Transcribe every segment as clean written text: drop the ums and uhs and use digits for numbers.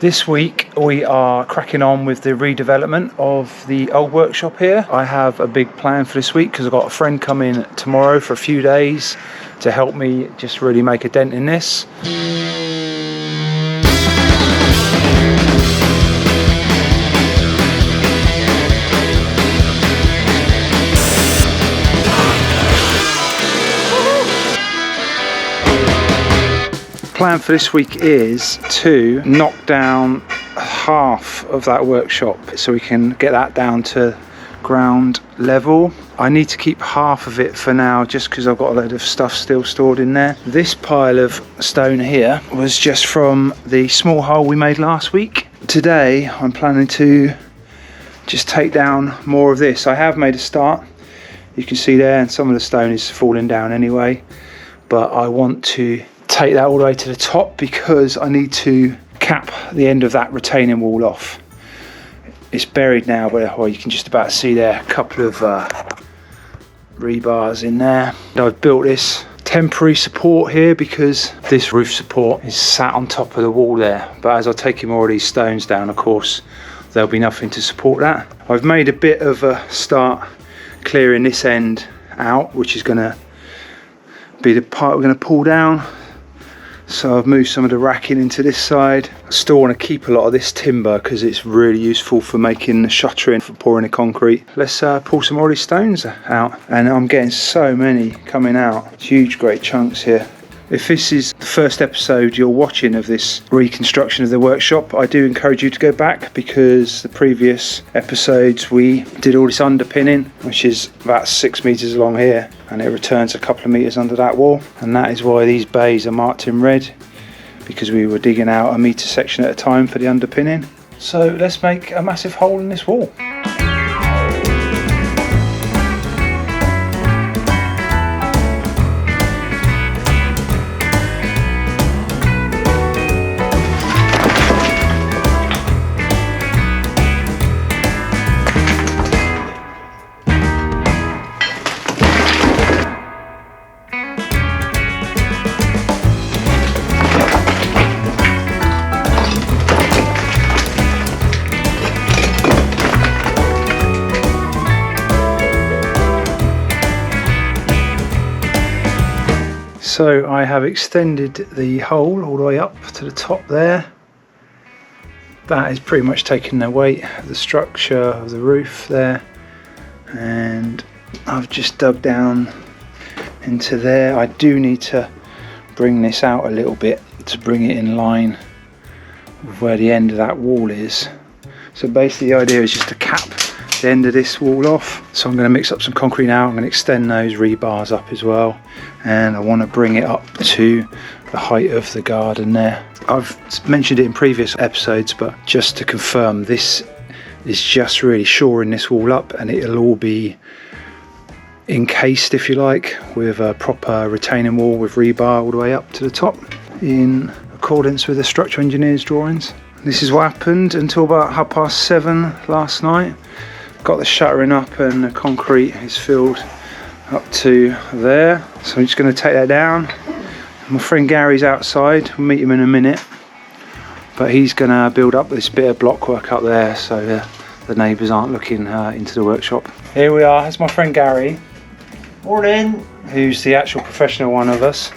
This week we are cracking on with the redevelopment of the old workshop here. I have a big plan for this week because I've got a friend coming tomorrow for a few days to help me just really make a dent in this. Plan for this week is to knock down half of that workshop so we can get that down to ground level. I need to keep half of it for now just because I've got a load of stuff still stored in there. This pile of stone here was just from the small hole we made last week. Today I'm planning to just take down more of this. I have made a start, you can see there, and some of the stone is falling down anyway, but I want to take that all the way to the top because I need to cap the end of that retaining wall off. It's buried now, but well, you can just about see there a couple of rebars in there. I've built this temporary support here because this roof support is sat on top of the wall there, but as I take more of these stones down, of course there'll be nothing to support that. I've made a bit of a start clearing this end out, which is going to be the part we're going to pull down. So I've moved some of the racking into this side. I still want to keep a lot of this timber because it's really useful for making the shuttering, for pouring the concrete. Let's pull some more of these stones out. And I'm getting so many coming out. Huge, great chunks here. If this is the first episode you're watching of this reconstruction of the workshop, I do encourage you to go back because the previous episodes we did all this underpinning, which is about 6 meters along here, and it returns a couple of meters under that wall, and that is why these bays are marked in red, because we were digging out a meter section at a time for the underpinning. So let's make a massive hole in this wall. So I have extended the hole all the way up to the top there. That is pretty much taking the weight of the structure of the roof there. And I've just dug down into there. I do need to bring this out a little bit to bring it in line with where the end of that wall is. So basically the idea is just to cap the end of this wall off. So I'm going to mix up some concrete now. I'm going to extend those rebars up as well, and I want to bring it up to the height of the garden there. I've mentioned it in previous episodes, but just to confirm, this is just really shoring this wall up, and it'll all be encased, if you like, with a proper retaining wall with rebar all the way up to the top in accordance with the structural engineer's drawings. This is what happened until about 7:30 last night. Got the shuttering up and the concrete is filled up to there. So I'm just going to take that down. My friend Gary's outside, we'll meet him in a minute. But he's going to build up this bit of block work up there so the neighbours aren't looking into the workshop. Here we are, that's my friend Gary. Morning. Who's the actual professional one of us.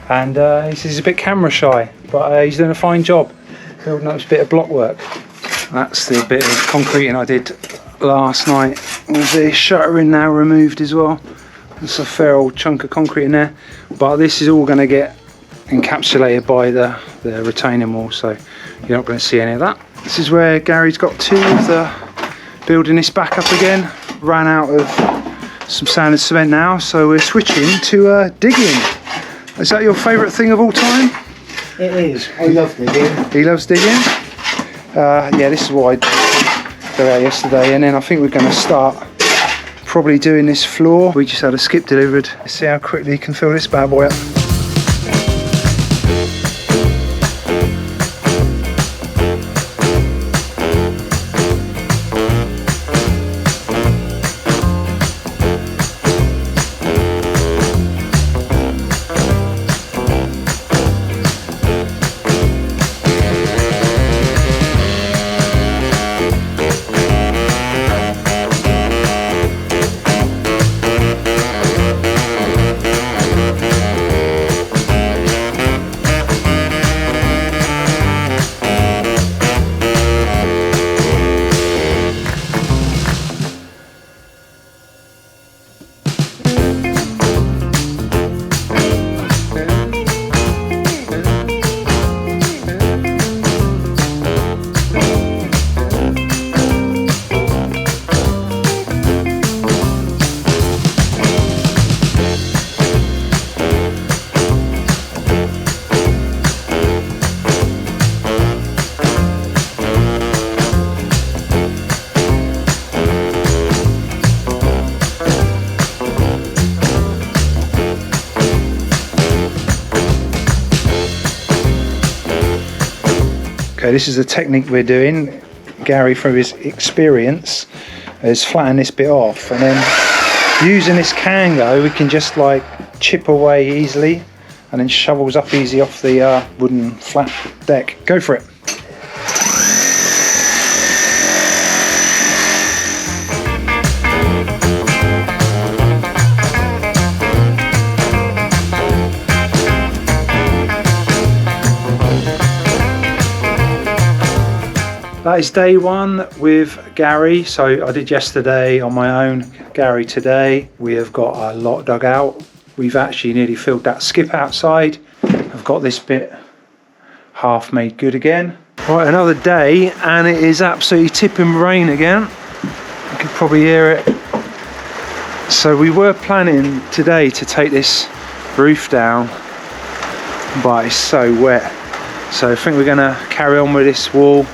And he says he's a bit camera shy, but he's doing a fine job building up this bit of block work. That's the bit of concreting I did last night with the shuttering now removed as well. There's a fair old chunk of concrete in there, but this is all going to get encapsulated by the retaining wall, so you're not going to see any of that. This is where Gary's got to with building this back up again. Ran out of some sand and cement now, so we're switching to digging. Is that your favourite thing of all time? It is. I love digging. He loves digging. Yeah, this is what I did out yesterday, and then I think we're going to start probably doing this floor. We just had a skip delivered. Let's see how quickly you can fill this bad boy up. Okay, this is the technique we're doing. Gary, through his experience, has flattened this bit off, and then using this Kango we can just like chip away easily, and then shovels up easy off the wooden flat deck. Go for it. That is day one with Gary. So I did yesterday on my own, Gary today. We have got a lot dug out. We've actually nearly filled that skip outside. I've got this bit half made good again. Right, another day, and it is absolutely tipping rain again. You can probably hear it. So we were planning today to take this roof down, but it's so wet. So I think we're gonna carry on with this wall.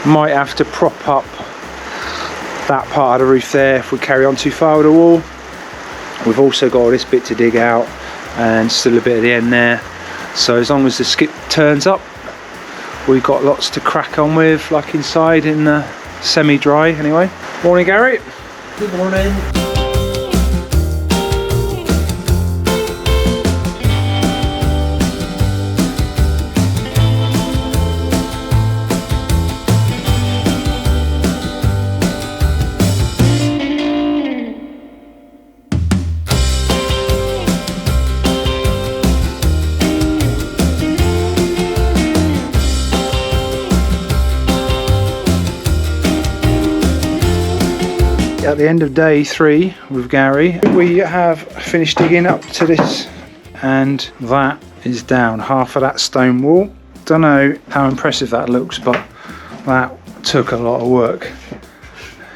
Might have to prop up that part of the roof there if we carry on too far with the wall. We've also got all this bit to dig out and still a bit at the end there. So as long as the skip turns up, we've got lots to crack on with, like inside in the semi-dry anyway. Morning, Gary. Good morning. At the end of day 3 with Gary, we have finished digging up to this, and that is down half of that stone wall. Don't know how impressive that looks, but that took a lot of work.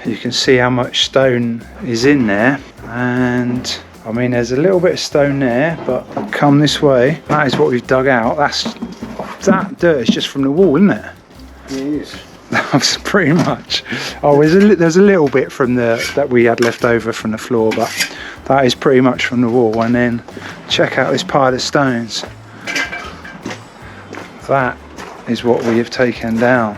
You can see how much stone is in there, and I mean there's a little bit of stone there, but come this way, that is what we've dug out. That dirt is just from the wall, isn't it? It is. That's pretty much. Oh, there's a little bit from that we had left over from the floor, but that is pretty much from the wall. And then check out this pile of stones. That is what we have taken down.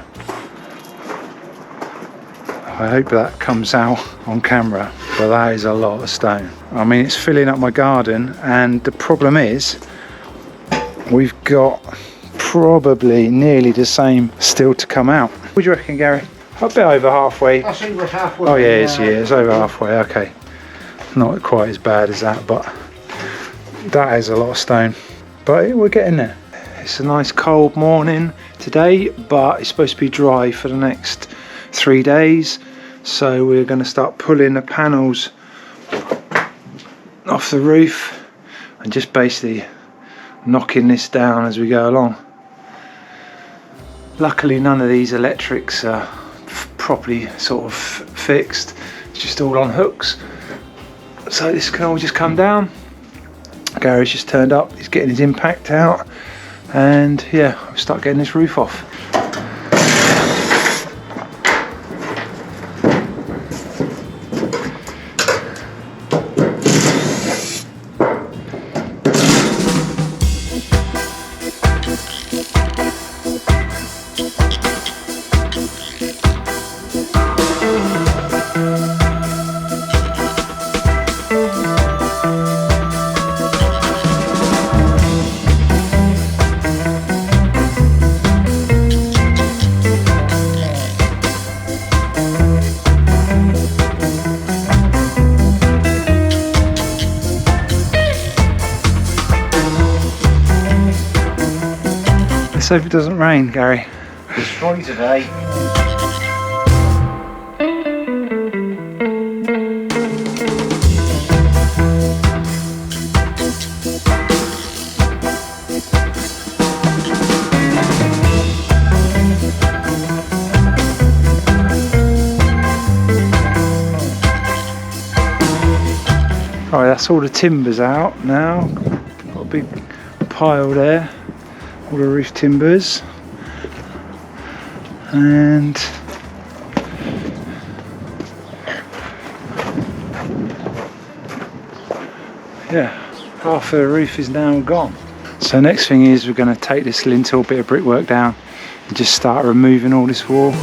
I hope that comes out on camera, but that is a lot of stone. I mean, it's filling up my garden, and the problem is we've got probably nearly the same still to come out. What do you reckon, Gary? A bit over halfway. I think we're halfway. Oh yeah, it's over halfway. Okay, not quite as bad as that, but that is a lot of stone. But we're getting there. It's a nice cold morning today, but it's supposed to be dry for the next 3 days. So we're going to start pulling the panels off the roof and just basically knocking this down as we go along. Luckily none of these electrics are properly sort of fixed. It's just all on hooks, so this can all just come down. Gary's just turned up, he's getting his impact out, and yeah, we'll start getting this roof off. Let's hope it doesn't rain, Gary. It's dry today. Right, that's all the timbers out now. Got a big pile there. All the roof timbers, and yeah, half of the roof is now gone. So next thing is we're going to take this lintel bit of brickwork down, and just start removing all this wall.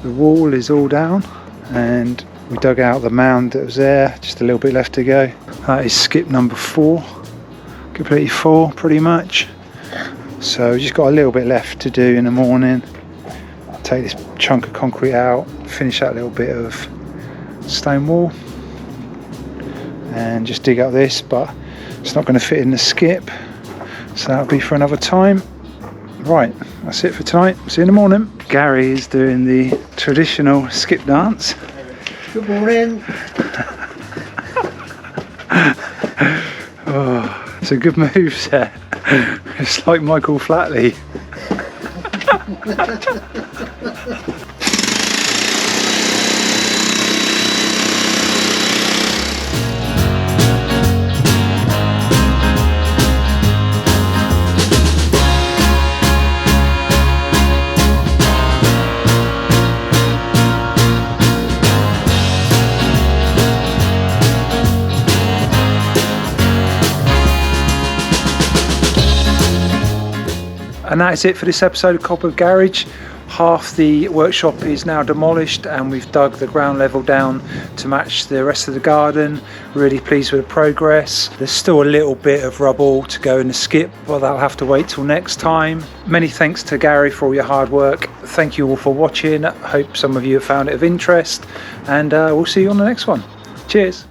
The wall is all down and we dug out the mound that was there, just a little bit left to go. That is skip number 4, completely full pretty much. So just got a little bit left to do in the morning. Take this chunk of concrete out, finish that little bit of stone wall and just dig up this, but it's not going to fit in the skip, so that'll be for another time. Right, that's it for tonight. See you in the morning. Gary is doing the traditional skip dance. Good morning. Oh, it's a good move there. It's like Michael Flatley. And that is it for this episode of Cobweb Garage. Half the workshop is now demolished and we've dug the ground level down to match the rest of the garden. Really pleased with the progress. There's still a little bit of rubble to go in the skip, but that'll have to wait till next time. Many thanks to Gary for all your hard work. Thank you all for watching. I hope some of you have found it of interest, and we'll see you on the next one. Cheers.